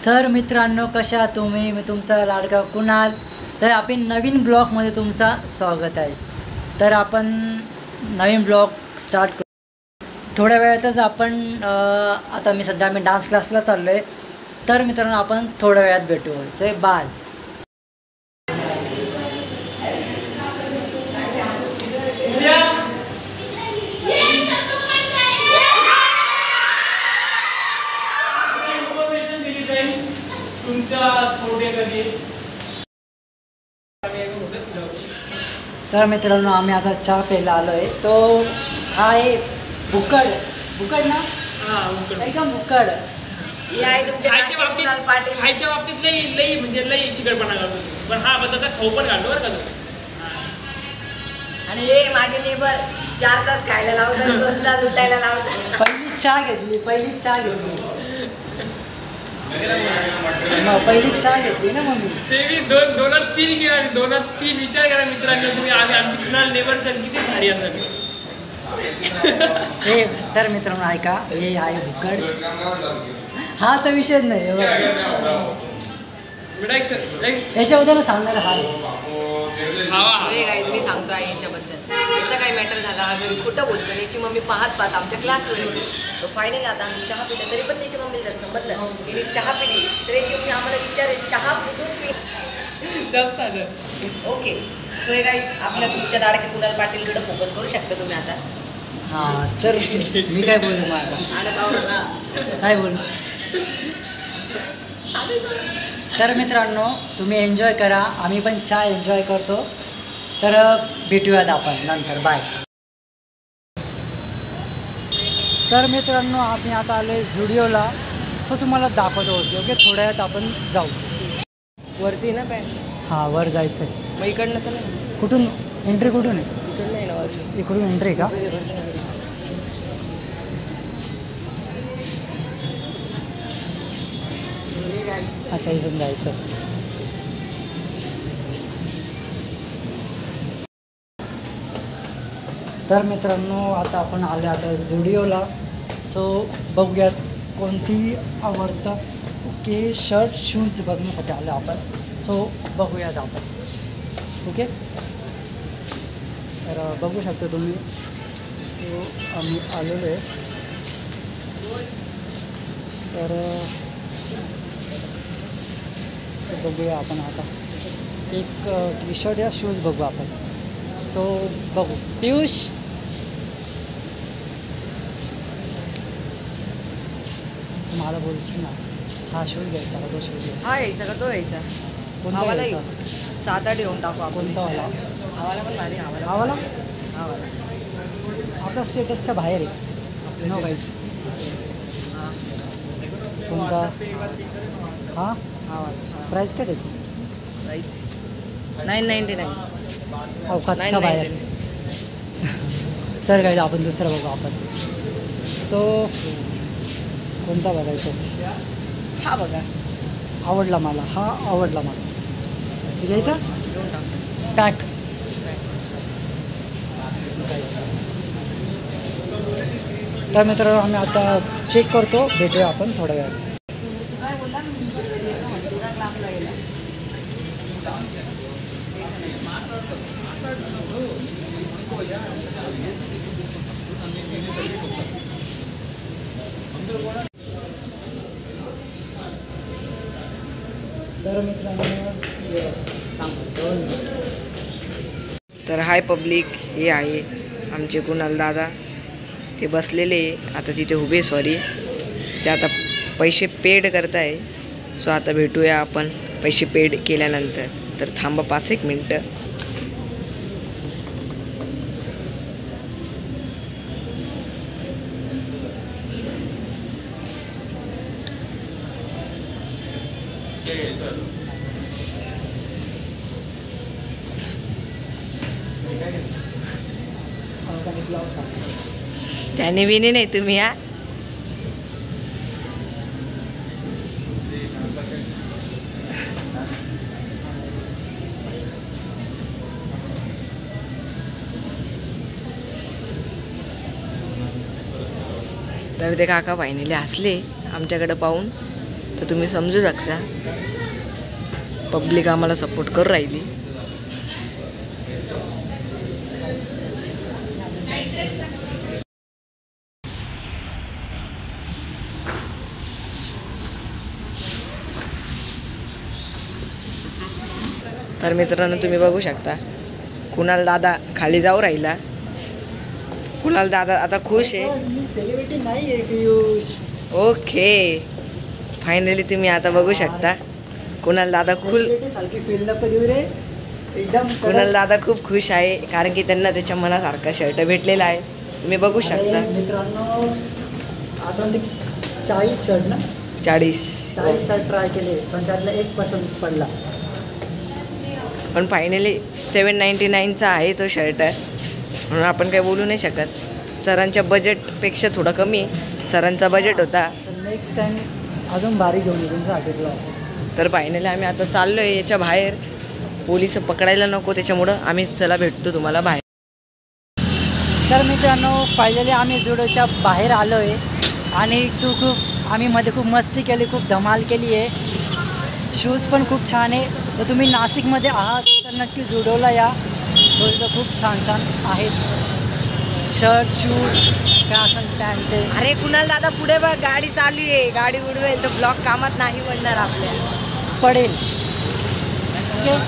तर मित्रांनो, कशा तुम्ही? मी तुमचा लाडका कुणाल. तर आपण नवीन ब्लॉगमध्ये तुमचा स्वागत आहे. तर आपण नवीन ब्लॉग स्टार्ट करू. थोड्या वेळातच आपण आता मी डान्स क्लासला चाललो आहे. तर मित्रांनो, आपण थोड्या वेळात भेटू. जय बाय. तर मित्रांनो, आम्ही आता चहा प्यायला आलो आहे. तो हा आहे बुकड ना. एकदम बुकड. खायच्या बाबतीत लई म्हणजे लई चिकटपणा करतो, पण हा बद्दलचा खाऊ पण घालतो बरं का तो. आणि हे माझे नेबर 4 तास खायला लावतात, 2 तास उठायला लावतात. पहिली चहा घेतली ना मम्मी. ते मी दोनात तीन विचार करा मित्रांनो तुम्ही. आमची कुणाल नेबर सर किती भारी असतात. हे तर मित्रांनो ऐका, हे आहे बुकड. हा तर विषयच नाही. याच्याबद्दल सांगणार हा मी सांगतो आहे याच्याबद्दल. याचा काय मॅटर झाला, हा घरी खोटं बोलतो. याची मम्मी पाहत आमच्या क्लासवर येते. तो फायनली आता आम्ही चहा पिला, तरी पण त्याची मम्मी जर समजलं की चहा पिली तर याची मम्मी आम्हाला विचारेल चहा कुठून पी जास्त. ओके. सो हे काय आपल्या तुमच्या लाडके कुणाल पाटीलकडे फोकस करू शकता तुम्ही आता. हां, तर मी काय बोलू माझा आणि पावसा काय बोलू. तर मित्रांनो, तुम्ही एन्जॉय करा, आम्ही पण चहा एन्जॉय करतो. तर भेटूयात आपण नंतर. बाय. तर मित्रांनो, आम्ही आता आलो आहे झुडिओला. सो तुम्हाला दाखवतो. ओके, थोड्या वेळात आपण जाऊ. वरती ना पॅन्ट. हां, वर जायचं आहे. मग इकडनं तर नाही. कुठून एंट्री कुठून आहे? इकडनं नाही ना, इकडून एंट्री का? अच्छा, इथून जायचं. तर मित्रांनो, आता आपण आले आता झुडिओला. सो बघूयात कोणती आवडतं. ओके, शर्ट शूज बघण्यासाठी आलो आपण. सो बघूयात आपण. ओके, तर बघू शकता तुम्ही. सो आम्ही आलेलो आहे. तर बघूया आपण आता. एक टी शर्ट या शूज बघू आपण. सो बघू. पियुष, मला बोलशील ना, हा शूज घ्यायचा का तो शूज घ्यायचा? हा घ्यायचा का तो घ्यायचा? कोणता घ्यायचा? 7-8 घेऊन टाकू आपण. कोणता वाला? आवाला पण भारी. आवाला आपला स्टेटसच्या बाहेर आहे. No guys. कोणता? हां, प्राईस काय त्याची? प्राईस 999. अवकातच्या बाहेर. चल गाईज, आपण दुसरं बघू आपण. सो कोणता बघायचा? हा बघा, आवडला मला. हा आवडला मला. घ्यायचा घेऊन टाक. पॅक. तर मित्रांनो, आम्ही आता चेक करतो. भेटूया आपण थोड्या वेळात. काय बोलला? तुला क्लासला गेला. तर मित्रांनो, तर हाय पब्लिक, हे आहे आमचे कुणाल दादा. ते बसलेले आता तिथे उभे. सॉरी, ते आता पैसे पेड करताय. सो आता भेटूया आपण पैसे पेड केल्यानंतर. तर थांबा 5-1 मिनटं. त्याने विने नाही तुम्ही. हा तर ते काका फायनली हसले आमच्याकडे पाहून. तर तुम्ही समजू शकता पब्लिक आम्हाला सपोर्ट करू राहिली. तर मित्रांनो तुम्ही बघू शकता कुणाल दादा खाली जाऊ राहिला. कुणाल दादा आता खुश आहे. मी सेलिब्रिटी नाही आहे पियुष. ओके फायनली तुम्ही आता बघू शकता कुणाल दादा सारखी फील्ड पण येऊ रे एकदम. कुणाल दादा खूप खुश आहे कारण की त्यांना त्याच्या मनासारखा शर्ट भेटलेला आहे. तुम्ही बघू शकता. मित्रांनो आता 40 शर्ट ना 40 शर्ट ट्राय केले पण त्यातला एक पसंत पडला. पण फायनली 799चा आहे तो शर्ट म्हणून आपण काही बोलू नाही शकत. सरांच्या बजेटपेक्षा थोडा कमी सरांचा बजेट होता. नेक्स्ट टाइम अजून भारी घेऊन येऊन सांगितलं. तर फायनली आम्ही आता चाललो आहे याच्या बाहेर. पोलिस पकडायला नको त्याच्यामुळं आम्ही चला भेटतो तुम्हाला बाहेर. तर मित्रांनो फायनली आम्ही जुडोच्या बाहेर आलो आहे आणि आम्ही मध्ये खूप मस्ती केली, खूप धमाल केली आहे. शूज पण खूप छान आहे. तर तुम्ही नाशिकमध्ये आहात तर नक्की जुडोला या. जुडो खूप छान छान आहेत शर्ट शूज काय असं पॅन्ट. अरे कुणाल दादा पुढे बघ गाडी चालू आहे. गाडी उडवेल तर ब्लॉक कामात नाही पडणार आपल्याला पडेल. ओके